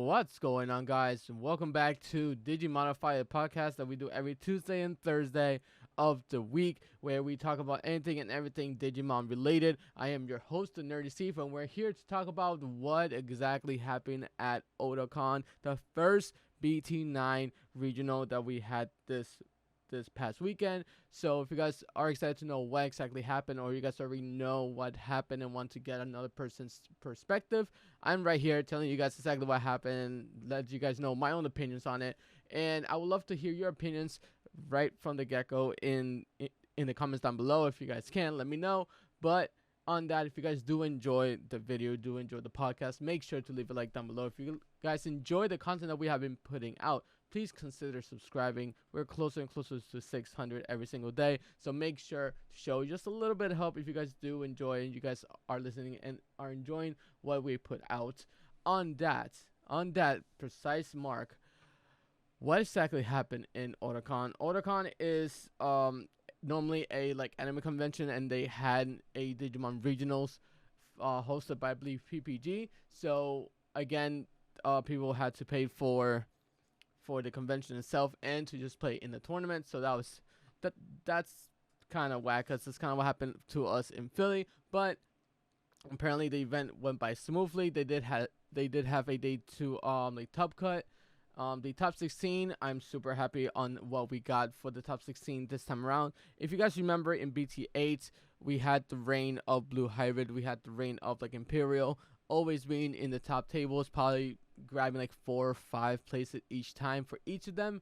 What's going on, guys? And welcome back to DigiModify, a podcast that we do every Tuesday and Thursday of the week, where we talk about anything and everything Digimon related. I am your host, the Nerdy Steve, and we're here to talk about what exactly happened at Otakon, the first BT9 regional that we had this past weekend. So if you guys are excited to know what exactly happened, or you guys already know what happened and want to get another person's perspective, I'm right here telling you guys exactly what happened, let you guys know my own opinions on it. And I would love to hear your opinions right from the get-go in the comments down below. If you guys can, let me know. But on that, if you guys do enjoy the video, do enjoy the podcast, make sure to leave a like down below. If you guys enjoy the content that we have been putting out, please consider subscribing. We're closer and closer to 600 every single day, so make sure to show just a little bit of help if you guys do enjoy and you guys are listening and are enjoying what we put out. On that precise mark, what exactly happened in Otakon? Otakon is normally a anime convention, and they had a Digimon regionals hosted by, I believe, PPG. So again, people had to pay for the convention itself and to just play in the tournament. So that's kind of whack, because that's kind of what happened to us in Philly. But apparently the event went by smoothly. They did have a day to top cut. The top 16, I'm super happy on what we got for the top 16 this time around. If you guys remember, in BT8, we had the reign of Blue Hybrid, we had the reign of Imperial, always being in the top tables, probably grabbing 4 or 5 places each time for each of them.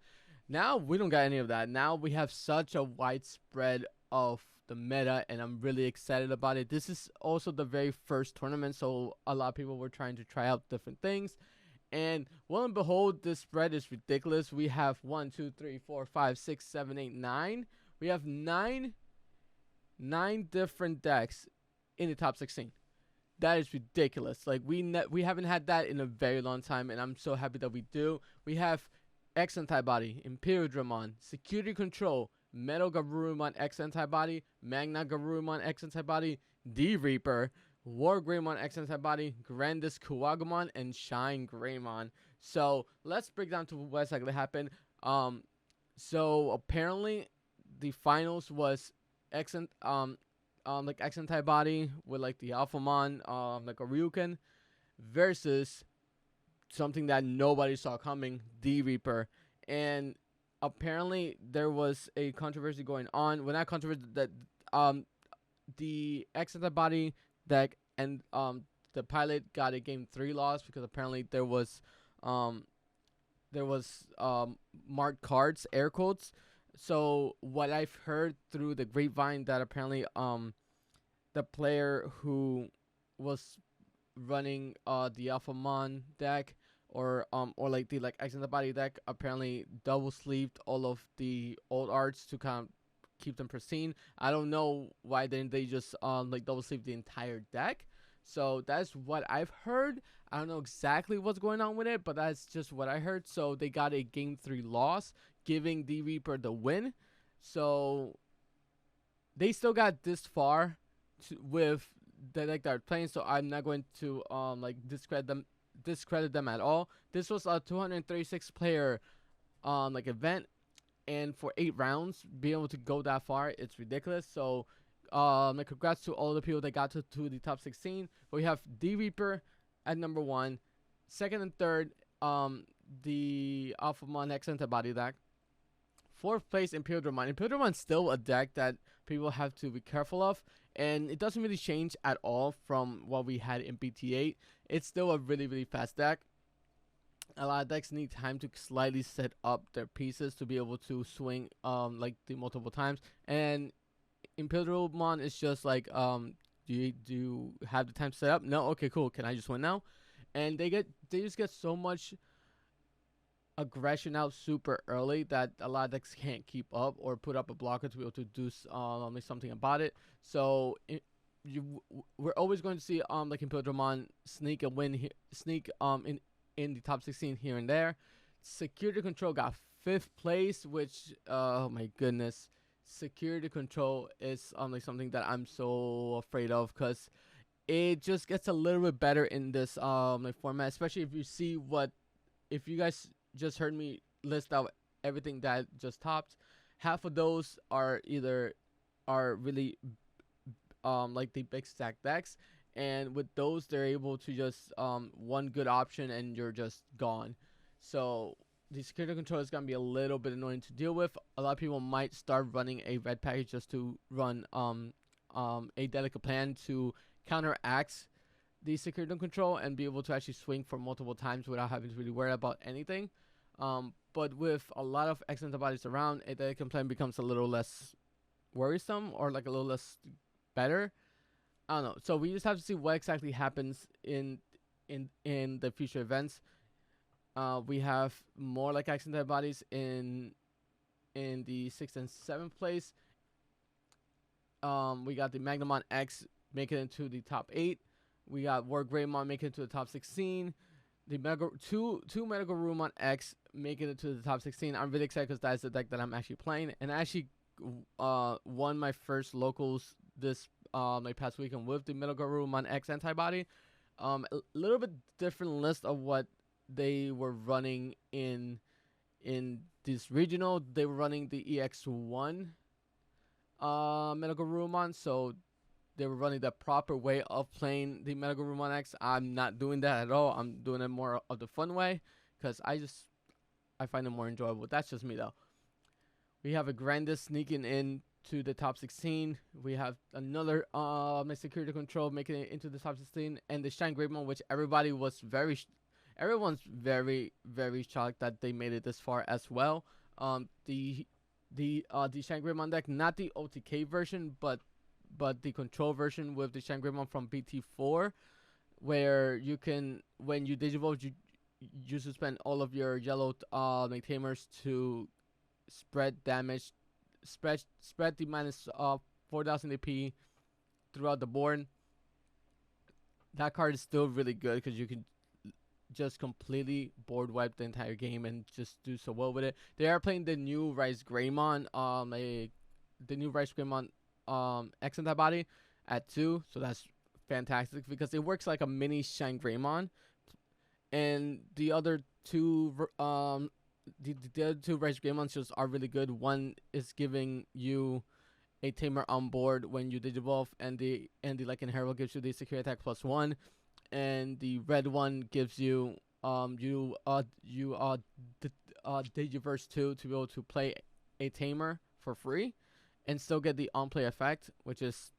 Now we don't got any of that. Now we have such a widespread of the meta, and I'm really excited about it. This is also the very first tournament, so a lot of people were trying to try out different things. And lo and behold, this spread is ridiculous. We have 1, 2, 3, 4, 5, 6, 7, 8, 9. We have nine different decks in the top 16. That is ridiculous. We haven't had that in a very long time, and I'm so happy that we do. We have X Antibody, Imperial Dramon, Security Control, Metal Garurumon X Antibody, Magna Garurumon X Antibody, D Reaper, War Greymon X Antibody, Grandis Kuwagamon, and Shine Greymon. So let's break down to what exactly happened. So apparently the finals was X Antibody with the Alphamon, a Ryuken, versus something that nobody saw coming, D Reaper. And apparently there was a controversy going on. Well, not controversy, that the X Antibody deck and the pilot got a game 3 loss, because apparently there was marked cards, air quotes. So what I've heard through the grapevine, that apparently the player who was running the Alphamon deck, or the X Antibody deck, apparently double sleeved all of the old arts to kind of keep them pristine. I don't know why didn't they just double sleeve the entire deck. So that's what I've heard. I don't know exactly what's going on with it, but that's just what I heard. So they got a game 3 loss, giving D Reaper the win. So they still got this far with the deck they're playing, so I'm not going to discredit them at all. This was a 236 player event, and for 8 rounds, being able to go that far, it's ridiculous. So congrats to all the people that got to the top 16. But we have D Reaper at number 1, second and third, the Alphamon X Antibody deck. 4th place, Imperial Dramon. Imperial Dramon's still a deck that people have to be careful of, and it doesn't really change at all from what we had in BT8. It's still a really, really fast deck. A lot of decks need time to slightly set up their pieces to be able to swing the multiple times. And Imperial Mon is just do you have the time to set up? No? Okay, cool. Can I just win now? And they just get so much aggression out super early that a lot of decks can't keep up or put up a blocker to be able to do something about it. So we're always going to see Imperial Dramon sneak a win here, in the top 16 here and there. Security Control got 5th place, which oh my goodness, Security Control is something that I'm so afraid of, because it just gets a little bit better in this format, especially if you see what if you guys just heard me list out everything that just topped, half of those are either are really like the big stack decks, and with those they're able to just one good option and you're just gone. So the security control is gonna be a little bit annoying to deal with. A lot of people might start running a red package just to run a delicate plan to counteract the security control and be able to actually swing for multiple times without having to really worry about anything. But with a lot of X antibodies around, a delicate plan becomes a little less worrisome, or like a little less better. I don't know. So we just have to see what exactly happens in the future events. We have more like X antibodies in the 6th and 7th place. We got the Magnamon X making it into the top 8. We got War Greymon making it to the top 16. The two Medical Roomon X making it to the top 16. I'm really excited because that's the deck that I'm actually playing, and I actually won my first locals this like past weekend with the Medical Roomon X antibody. A little bit different list of what they were running in this regional. They were running the EX1 Medical Roomon, so they were running the proper way of playing the Medical Roomon X. I'm not doing that at all. I'm doing it more of the fun way because I find it more enjoyable. That's just me though. We have a Grandis sneaking in to the top 16. We have another security control making it into the top 16, and the Shine Greymon, which everyone's very very shocked that they made it this far as well. The Shine Greymon deck, not the OTK version, but the control version with the Shine Greymon from BT4, where you can, when you Digivolve, you suspend all of your yellow tamers to spread damage, spread the minus 4000 AP throughout the board. That card is still really good because you can just completely board wipe the entire game and just do so well with it. They are playing the new Rice Greymon, the new Rice Greymon X antibody at 2, so that's fantastic because it works like a mini Shine Greymon. And the other two the other two Rice Greymons just are really good. One is giving you a tamer on board when you Digivolve, and the Lycan Herald gives you the secure attack +1, and the red one gives you Digiverse 2 to be able to play a tamer for free and still get the on-play effect, which is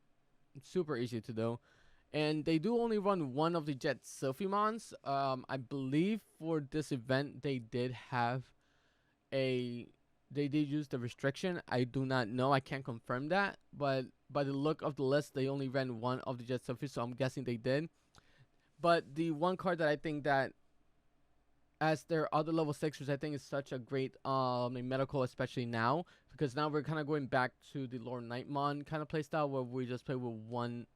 super easy to do. And they do only run one of the Jet Sylphimons. I believe for this event they did use the restriction. I do not know. I can't confirm that. But by the look of the list, they only ran one of the Jet Sylphie, so I'm guessing they did. But the one card that I think that, as their other level 6ers, I think is such a great medical, especially now, because now we're kind of going back to the Lord Nightmon kind of playstyle where we just play with one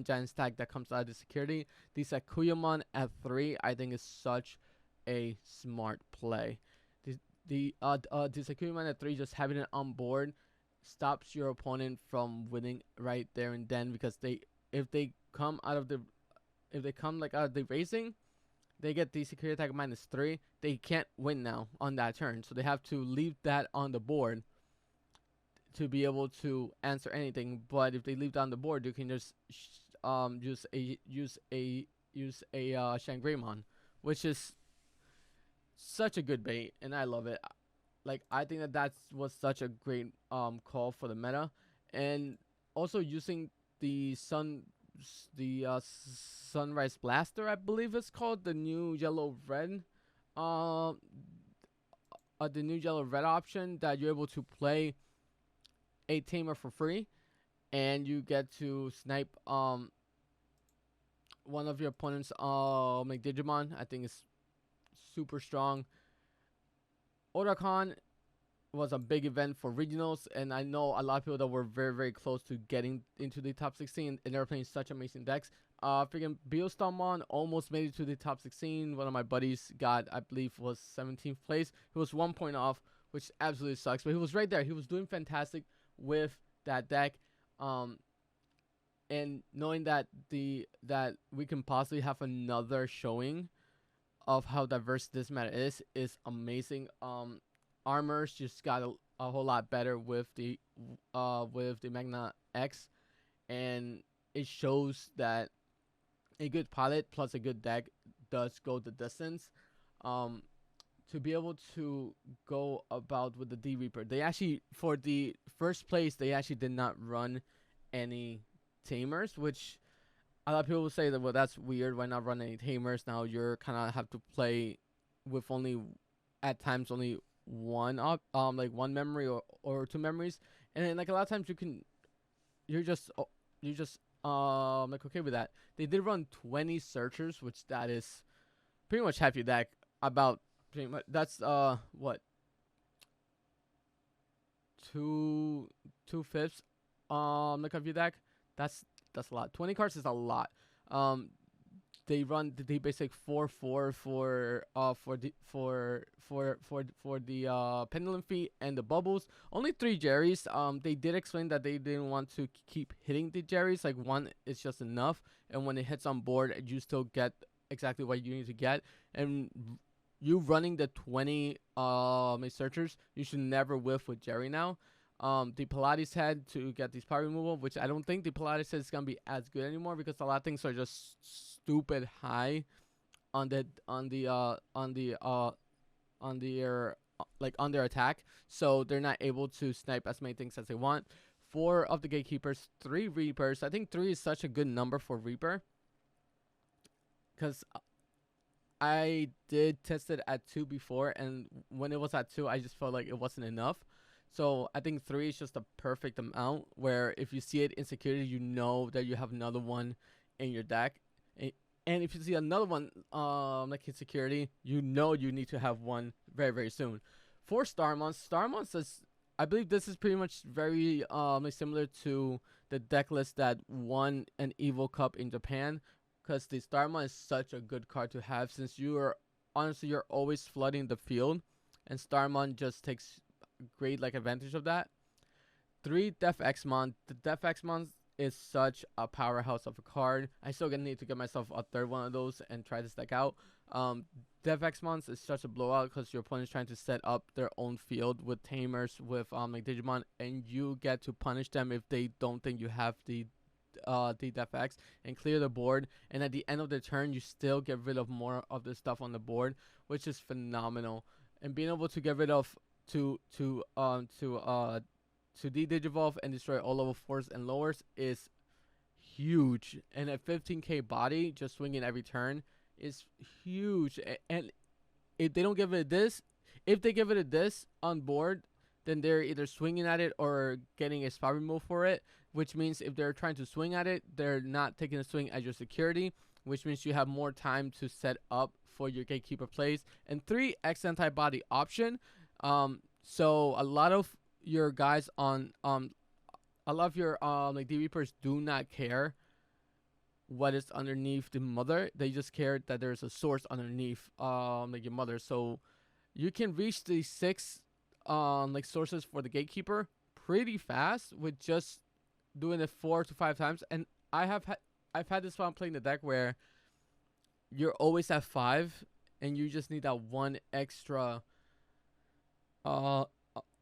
giant stack that comes out of the security. The Sakuyamon at 3, I think, is such a smart play. The Sakuyamon at 3, just having it on board stops your opponent from winning right there and then, because if they come out of the racing, they get the security attack -3. They can't win now on that turn, so they have to leave that on the board to be able to answer anything. But if they leave that on the board, you can just use a Shine Greymon, which is such a good bait, and I love it. Like, I think that was such a great call for the meta. And also using the Sunrise Blaster, I believe it's called, the new yellow red option that you're able to play a tamer for free, and you get to snipe one of your opponent's Digimon. I think it's super strong. Otakon was a big event for regionals, and I know a lot of people that were very very close to getting into the top 16, and they're playing such amazing decks. Freaking Beostalmon almost made it to the top 16. One of my buddies got, I believe, was 17th place. He was 1 point off, which absolutely sucks, but he was right there. He was doing fantastic with that deck. And knowing that we can possibly have another showing of how diverse this meta is amazing. Armors just got a whole lot better with the Magna X, and it shows that a good pilot plus a good deck does go the distance. Um, to be able to go about with the D Reaper, they actually, for the first place, they actually did not run any tamers, which a lot of people will say that, well, that's weird. Why not run any tamers? Now you're kind of have to play with only, at times, only one up, like one memory or two memories, and then like a lot of times you're just like okay with that. They did run 20 searchers, which that is pretty much half your deck. About pretty much that's what, two fifths like of your deck. That's a lot. 20 cards is a lot. Um, they run the basic 4/4 for the pendulum feet and the bubbles. Only 3 Jerrys. They did explain that they didn't want to keep hitting the Jerrys. Like one is just enough, and when it hits on board, you still get exactly what you need to get. And you running the 20 searchers, you should never whiff with Jerry now. The Pilates head to get these power removal, which I don't think the Pilates head is gonna be as good anymore because a lot of things are just stupid high on their attack, so they're not able to snipe as many things as they want. 4 of the gatekeepers, 3 Reapers. I think 3 is such a good number for Reaper because I did test it at 2 before, and when it was at 2, I just felt like it wasn't enough. So I think 3 is just a perfect amount where if you see it in security, you know that you have another one in your deck. And if you see another one like in security, you know you need to have one very, very soon. For Starmons is, I believe this is pretty much very like similar to the deck list that won an Evo Cup in Japan, because the Starmon is such a good card to have since you're always flooding the field, and Starmon just takes great like advantage of that. 3 Def Xmon. The Def Xmon is such a powerhouse of a card. I still gonna need to get myself a third one of those and try this deck out. Def Xmons is such a blowout because your opponent is trying to set up their own field with tamers, with like Digimon, and you get to punish them if they don't think you have the Def X, and clear the board, and at the end of the turn you still get rid of more of the stuff on the board, which is phenomenal. And being able to get rid of to de-digivolve and destroy all level 4s and lowers is huge. And a 15k body just swinging every turn is huge. And if they don't give it this, if they give it a this on board, then they're either swinging at it or getting a spot remove for it, which means if they're trying to swing at it, they're not taking a swing at your security, which means you have more time to set up for your gatekeeper plays. And 3 X anti-body option. So a lot of your guys on a lot of your like D Reapers do not care what is underneath the mother. They just care that there's a source underneath like your mother. So you can reach the 6 like sources for the gatekeeper pretty fast with just doing it 4 to 5 times. And I've had this while playing the deck where you're always at 5 and you just need that one extra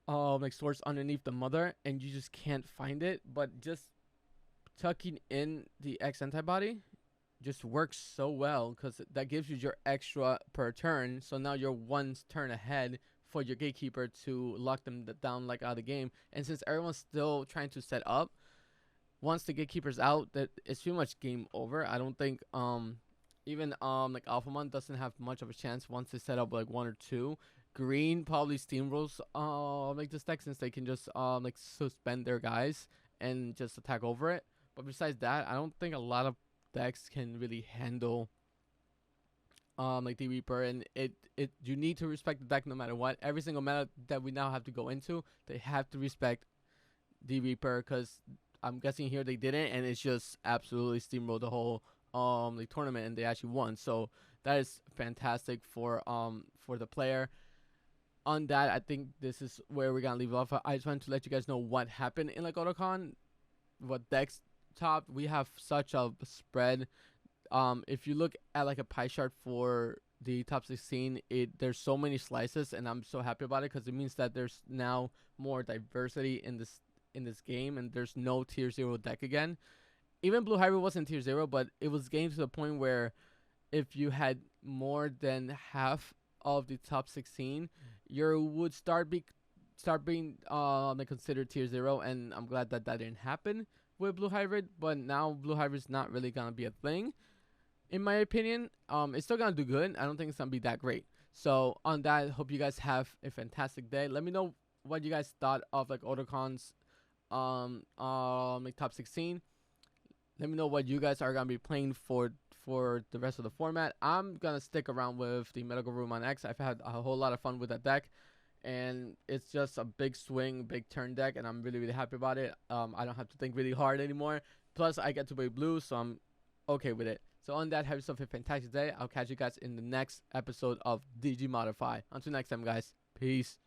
like source underneath the mother, and you just can't find it. But just tucking in the X antibody just works so well because that gives you your extra per turn. So now you're one turn ahead for your gatekeeper to lock them down like out of the game. And since everyone's still trying to set up, once the gatekeeper's out, that it's pretty much game over. I don't think even like Alphamon doesn't have much of a chance once they set up like 1 or 2. Green probably steamrolls like this deck since they can just like suspend their guys and just attack over it. But besides that, I don't think a lot of decks can really handle like the Reaper, and it you need to respect the deck no matter what. Every single meta that we now have to go into, they have to respect the Reaper, because I'm guessing here they didn't, and it's just absolutely steamrolled the whole like tournament, and they actually won. So that is fantastic for the player. On that, I think this is where we're gonna leave off. I just wanted to let you guys know what happened in like Otakon, what decks topped. We have such a spread. If you look at like a pie chart for the top 16, there's so many slices, and I'm so happy about it because it means that there's now more diversity in this game, and there's no tier 0 deck again. Even Blue Hybrid wasn't tier 0, but it was getting to the point where if you had more than half of the top 16, you would start being considered tier 0, and I'm glad that didn't happen with Blue Hybrid. But now Blue Hybrid's not really gonna be a thing, in my opinion. It's still gonna do good. I don't think it's gonna be that great. So on that, hope you guys have a fantastic day. Let me know what you guys thought of like Otakon's like top 16. Let me know what you guys are gonna be playing for the rest of the format. I'm gonna stick around with the Medical Room on X. I've had a whole lot of fun with that deck, and it's just a big swing, big turn deck, and I'm really happy about it. I don't have to think really hard anymore. Plus, I get to play blue, so I'm okay with it. So on that, have yourself a fantastic day. I'll catch you guys in the next episode of DigiModify. Until next time, guys. Peace.